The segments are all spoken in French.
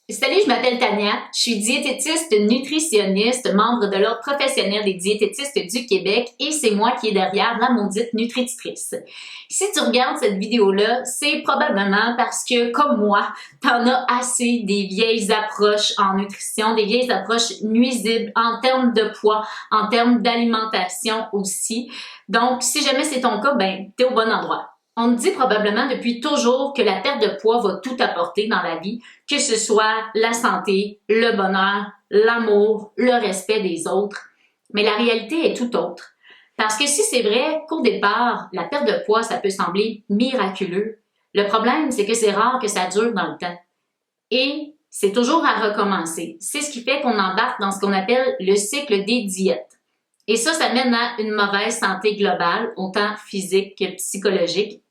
Salut, je m'appelle Tania, je suis diététiste nutritionniste, membre de l'Ordre professionnel des diététistes du Québec et c'est moi qui est derrière la maudite nutritrice. Si tu regardes cette vidéo-là, c'est probablement parce que, comme moi, t'en as assez des vieilles approches en nutrition, des vieilles approches nuisibles en termes de poids, en termes d'alimentation aussi. Donc, si jamais c'est ton cas, ben, t'es au bon endroit. On te dit probablement depuis toujours que la perte de poids va tout apporter dans la vie, que ce soit la santé, le bonheur, l'amour, le respect des autres. Mais la réalité est tout autre. Parce que si c'est vrai qu'au départ, la perte de poids, ça peut sembler miraculeux, le problème, c'est que c'est rare que ça dure dans le temps. Et c'est toujours à recommencer. C'est ce qui fait qu'on embarque dans ce qu'on appelle le cycle des diètes. Et ça mène à une mauvaise santé globale, autant physique que psychologique.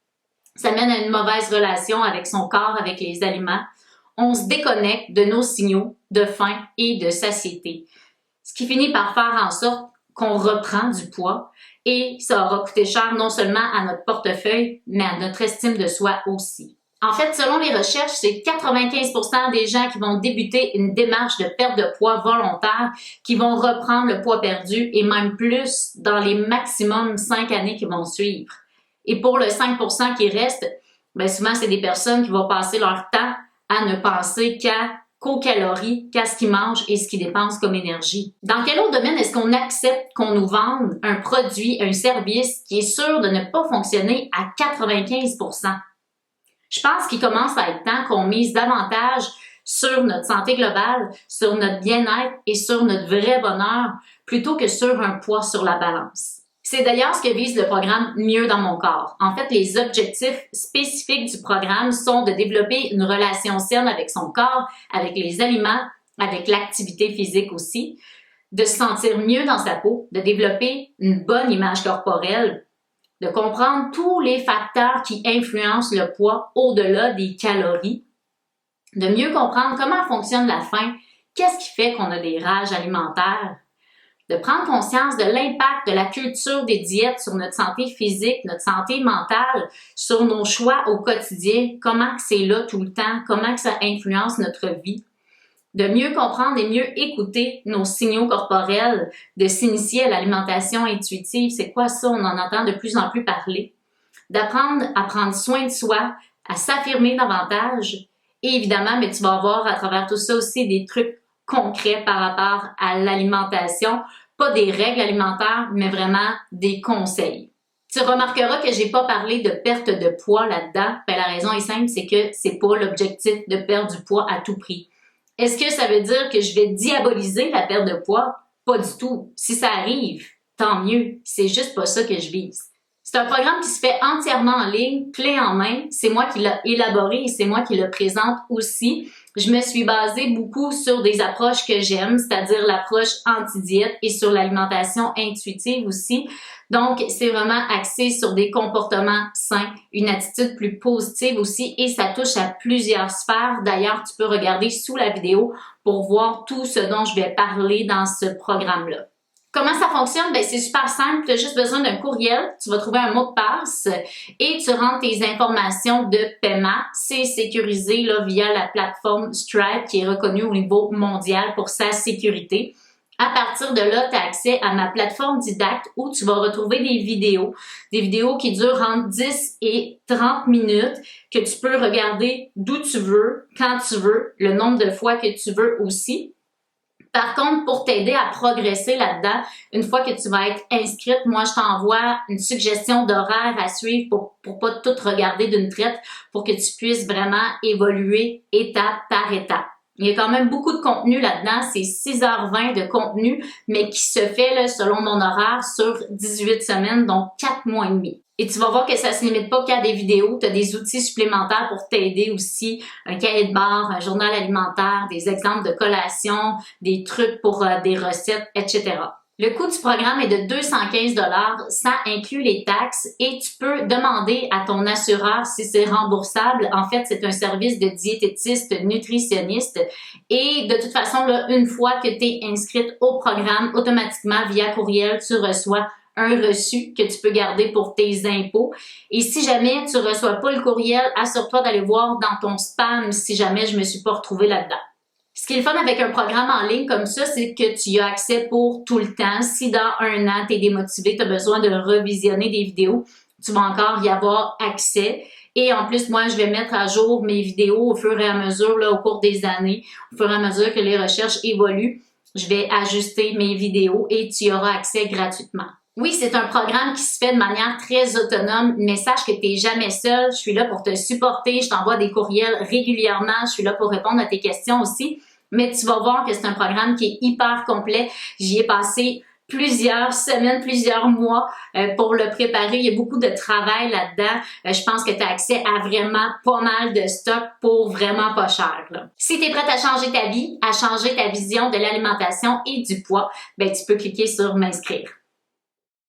Ça mène à une mauvaise relation avec son corps, avec les aliments. On se déconnecte de nos signaux de faim et de satiété. Ce qui finit par faire en sorte qu'on reprend du poids et ça aura coûté cher non seulement à notre portefeuille, mais à notre estime de soi aussi. En fait, selon les recherches, c'est 95% des gens qui vont débuter une démarche de perte de poids volontaire qui vont reprendre le poids perdu et même plus dans les maximum 5 années qui vont suivre. Et pour le 5% qui reste, bien souvent, c'est des personnes qui vont passer leur temps à ne penser qu'aux calories, qu'à ce qu'ils mangent et ce qu'ils dépensent comme énergie. Dans quel autre domaine est-ce qu'on accepte qu'on nous vende un produit, un service qui est sûr de ne pas fonctionner à 95%? Je pense qu'il commence à être temps qu'on mise davantage sur notre santé globale, sur notre bien-être et sur notre vrai bonheur, plutôt que sur un poids sur la balance. C'est d'ailleurs ce que vise le programme Mieux dans mon corps. En fait, les objectifs spécifiques du programme sont de développer une relation saine avec son corps, avec les aliments, avec l'activité physique aussi, de se sentir mieux dans sa peau, de développer une bonne image corporelle, de comprendre tous les facteurs qui influencent le poids au-delà des calories, de mieux comprendre comment fonctionne la faim, qu'est-ce qui fait qu'on a des rages alimentaires, de prendre conscience de l'impact de la culture des diètes sur notre santé physique, notre santé mentale, sur nos choix au quotidien, comment c'est là tout le temps, comment ça influence notre vie, de mieux comprendre et mieux écouter nos signaux corporels, de s'initier à l'alimentation intuitive, c'est quoi ça? On en entend de plus en plus parler. D'apprendre à prendre soin de soi, à s'affirmer davantage. Et évidemment, mais tu vas avoir à travers tout ça aussi des trucs concrets par rapport à l'alimentation, pas des règles alimentaires, mais vraiment des conseils. Tu remarqueras que j'ai pas parlé de perte de poids là-dedans. Ben, la raison est simple, c'est que c'est pas l'objectif de perdre du poids à tout prix. Est-ce que ça veut dire que je vais diaboliser la perte de poids? Pas du tout. Si ça arrive, tant mieux. C'est juste pas ça que je vise. C'est un programme qui se fait entièrement en ligne, clé en main. C'est moi qui l'ai élaboré et c'est moi qui le présente aussi. Je me suis basée beaucoup sur des approches que j'aime, c'est-à-dire l'approche anti-diète et sur l'alimentation intuitive aussi. Donc, c'est vraiment axé sur des comportements sains, une attitude plus positive aussi et ça touche à plusieurs sphères. D'ailleurs, tu peux regarder sous la vidéo pour voir tout ce dont je vais parler dans ce programme-là. Comment ça fonctionne? Ben, c'est super simple. Tu as juste besoin d'un courriel. Tu vas trouver un mot de passe et tu rentres tes informations de paiement. C'est sécurisé là, via la plateforme Stripe qui est reconnue au niveau mondial pour sa sécurité. À partir de là, tu as accès à ma plateforme Didacte où tu vas retrouver des vidéos qui durent entre 10 et 30 minutes que tu peux regarder d'où tu veux, quand tu veux, le nombre de fois que tu veux aussi. Par contre, pour t'aider à progresser là-dedans, une fois que tu vas être inscrite, moi, je t'envoie une suggestion d'horaire à suivre pour pas tout regarder d'une traite, pour que tu puisses vraiment évoluer étape par étape. Il y a quand même beaucoup de contenu là-dedans, c'est 6h20 de contenu, mais qui se fait là, selon mon horaire sur 18 semaines, donc 4 mois et demi. Et tu vas voir que ça se limite pas qu'à des vidéos, tu as des outils supplémentaires pour t'aider aussi, un cahier de bord, un journal alimentaire, des exemples de collations, des trucs pour des recettes, etc. Le coût du programme est de 215 $, ça inclut les taxes et tu peux demander à ton assureur si c'est remboursable. En fait, c'est un service de diététiste nutritionniste et de toute façon, là, une fois que tu es inscrite au programme, automatiquement via courriel, tu reçois un reçu que tu peux garder pour tes impôts. Et si jamais tu reçois pas le courriel, assure-toi d'aller voir dans ton spam si jamais je me suis pas retrouvée là-dedans. Ce qui est le fun avec un programme en ligne comme ça, c'est que tu y as accès pour tout le temps. Si dans un an, tu es démotivé, tu as besoin de revisionner des vidéos, tu vas encore y avoir accès. Et en plus, moi, je vais mettre à jour mes vidéos au fur et à mesure, là, au cours des années, au fur et à mesure que les recherches évoluent. Je vais ajuster mes vidéos et tu y auras accès gratuitement. Oui, c'est un programme qui se fait de manière très autonome, mais sache que tu n'es jamais seul. Je suis là pour te supporter, je t'envoie des courriels régulièrement, je suis là pour répondre à tes questions aussi. Mais tu vas voir que c'est un programme qui est hyper complet. J'y ai passé plusieurs semaines, plusieurs mois pour le préparer. Il y a beaucoup de travail là-dedans. Je pense que tu as accès à vraiment pas mal de stock pour vraiment pas cher, là. Si tu es prête à changer ta vie, à changer ta vision de l'alimentation et du poids, ben tu peux cliquer sur m'inscrire.